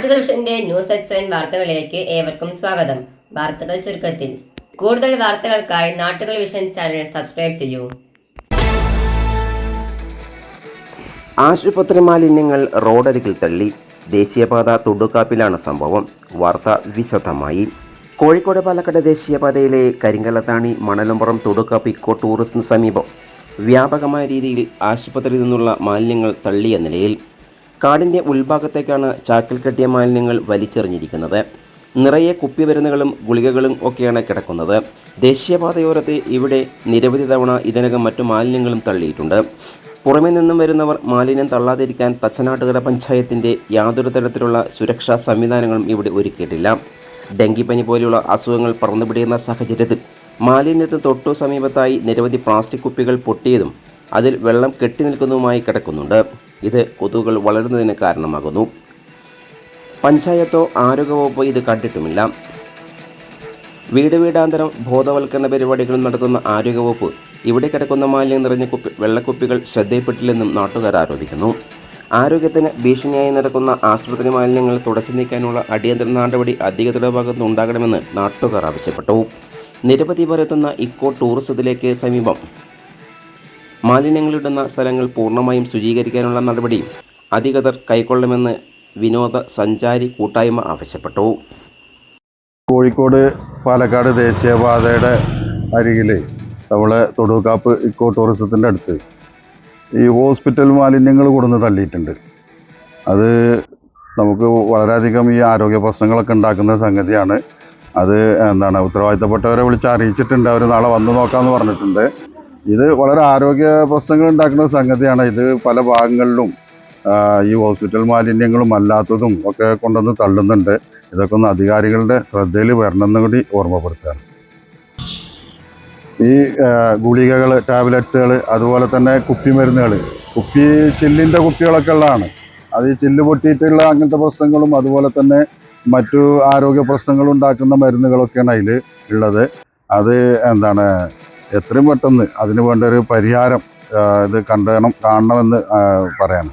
നാട്ടുകൾ വിഷന്റെ news at 7 വാർത്തകളിലേക്ക് ഏവർക്കും സ്വാഗതം. വാർത്തകൾ ചുരുക്കത്തിൽ. കൂടുതൽ വാർത്തകൾക്കായി നാട്ടുകൾ വിഷൻ ചാനൽ സബ്സ്ക്രൈബ് ചെയ്യൂ. ആശുപത്രി മാലിന്യങ്ങൾ റോഡരികിൽ തള്ളി. ദേശീയപാത തൊടുകാപ്പിലാണ് സംഭവം. വാർത്ത വിശദമായി. കോഴിക്കോട് പാലക്കാട് ദേശീയപാതയിലെ കരിങ്കലത്താണി മണലമ്പുറം തൊടുകാപ്പ് ഇക്കോ ടൂറിസ്റ്റിന് സമീപം വ്യാപകമായ രീതിയിൽ ആശുപത്രിയിൽ നിന്നുള്ള മാലിന്യങ്ങൾ തള്ളിയ നിലയിൽ കാടിൻ്റെ ഉൾഭാഗത്തേക്കാണ് ചാക്കിൽ കെട്ടിയ മാലിന്യങ്ങൾ വലിച്ചെറിഞ്ഞിരിക്കുന്നത്. നിറയെ കുപ്പിമരുന്നുകളും ഗുളികകളും ഒക്കെയാണ് കിടക്കുന്നത്. ദേശീയപാതയോരത്ത് ഇവിടെ നിരവധി തവണ ഇതിനകം മറ്റു മാലിന്യങ്ങളും തള്ളിയിട്ടുണ്ട്. പുറമേ നിന്നും വരുന്നവർ മാലിന്യം തള്ളാതിരിക്കാൻ തച്ചനാട്ടുകര പഞ്ചായത്തിൻ്റെ യാതൊരു തരത്തിലുള്ള സുരക്ഷാ സംവിധാനങ്ങളും ഇവിടെ ഒരുക്കിയിട്ടില്ല. ഡെങ്കിപ്പനി പോലെയുള്ള അസുഖങ്ങൾ പറന്നുപിടിയുന്ന സാഹചര്യത്തിൽ മാലിന്യത്തിന് തൊട്ടു സമീപത്തായി നിരവധി പ്ലാസ്റ്റിക് കുപ്പികൾ പൊട്ടിയതും അതിൽ വെള്ളം കെട്ടിനിൽക്കുന്നതുമായി കിടക്കുന്നുണ്ട്. ഇത് കൊതുകുകൾ വളരുന്നതിന് കാരണമാകുന്നു. പഞ്ചായത്തോ ആരോഗ്യവകുപ്പോ ഇത് കണ്ടിട്ടുമില്ല. വീടാന്തരം ബോധവൽക്കരണ പരിപാടികൾ നടത്തുന്ന ആരോഗ്യവകുപ്പ് ഇവിടെ കിടക്കുന്ന മാലിന്യം നിറഞ്ഞ വെള്ളക്കുപ്പികൾ ശ്രദ്ധയിൽപ്പെട്ടില്ലെന്നും നാട്ടുകാർ ആരോപിക്കുന്നു. ആരോഗ്യത്തിന് ഭീഷണിയായി നടക്കുന്ന ആശുപത്രി മാലിന്യങ്ങൾ തുടച്ചു നീക്കാനുള്ള അടിയന്തര നടപടി അധികൃതരുടെ ഭാഗത്ത് ഉണ്ടാകണമെന്ന് നാട്ടുകാർ ആവശ്യപ്പെട്ടു. നിരവധി പേർ എത്തുന്ന ഇക്കോ ടൂറിസത്തിലേക്ക് സമീപം മാലിന്യങ്ങളിടുന്ന സ്ഥലങ്ങൾ പൂർണ്ണമായും ശുചീകരിക്കാനുള്ള നടപടി അധികൃതർ കൈക്കൊള്ളണമെന്ന് വിനോദ സഞ്ചാരി കൂട്ടായ്മ ആവശ്യപ്പെട്ടു. കോഴിക്കോട് പാലക്കാട് ദേശീയപാതയുടെ അരികിൽ നമ്മളെ തൊടുകാപ്പ് ഇക്കോ ടൂറിസത്തിൻ്റെ അടുത്ത് ഈ ഹോസ്പിറ്റൽ മാലിന്യങ്ങൾ കൊടുന്ന് തള്ളിയിട്ടുണ്ട്. അത് നമുക്ക് വളരെയധികം ഈ ആരോഗ്യ പ്രശ്നങ്ങളൊക്കെ ഉണ്ടാക്കുന്ന സംഗതിയാണ്. അത് ഉത്തരവാദിത്തപ്പെട്ടവരെ വിളിച്ച് അറിയിച്ചിട്ടുണ്ട്. അവർ നാളെ വന്ന് നോക്കാമെന്ന് പറഞ്ഞിട്ടുണ്ട്. ഇത് വളരെ ആരോഗ്യ പ്രശ്നങ്ങൾ ഉണ്ടാക്കുന്ന സംഗതിയാണ്. ഇത് പല ഭാഗങ്ങളിലും ഈ ഹോസ്പിറ്റൽ മാലിന്യങ്ങളും അല്ലാത്തതും ഒക്കെ കൊണ്ടുവന്ന് തള്ളുന്നുണ്ട്. ഇതൊക്കെ ഒന്ന് അധികാരികളുടെ ശ്രദ്ധയിൽ വരണമെന്ന് കൂടി ഓർമ്മപ്പെടുത്തുകയാണ്. ഈ ഗുളികകൾ, ടാബ്ലറ്റ്സുകൾ, അതുപോലെ തന്നെ കുപ്പിമരുന്നുകൾ, ചില്ലിൻ്റെ കുപ്പികളൊക്കെ ഉള്ളതാണ്. അത് ഈ ചില്ല് പൊട്ടിയിട്ടുള്ള അങ്ങനത്തെ പ്രശ്നങ്ങളും അതുപോലെ തന്നെ മറ്റു ആരോഗ്യ പ്രശ്നങ്ങൾ ഉണ്ടാക്കുന്ന മരുന്നുകളൊക്കെയാണ് അതിൽ ഉള്ളത്. അത് എത്രയും പെട്ടെന്ന് അതിന് വേണ്ട ഒരു പരിഹാരം ഇത് കാണണമെന്ന് പറയാം.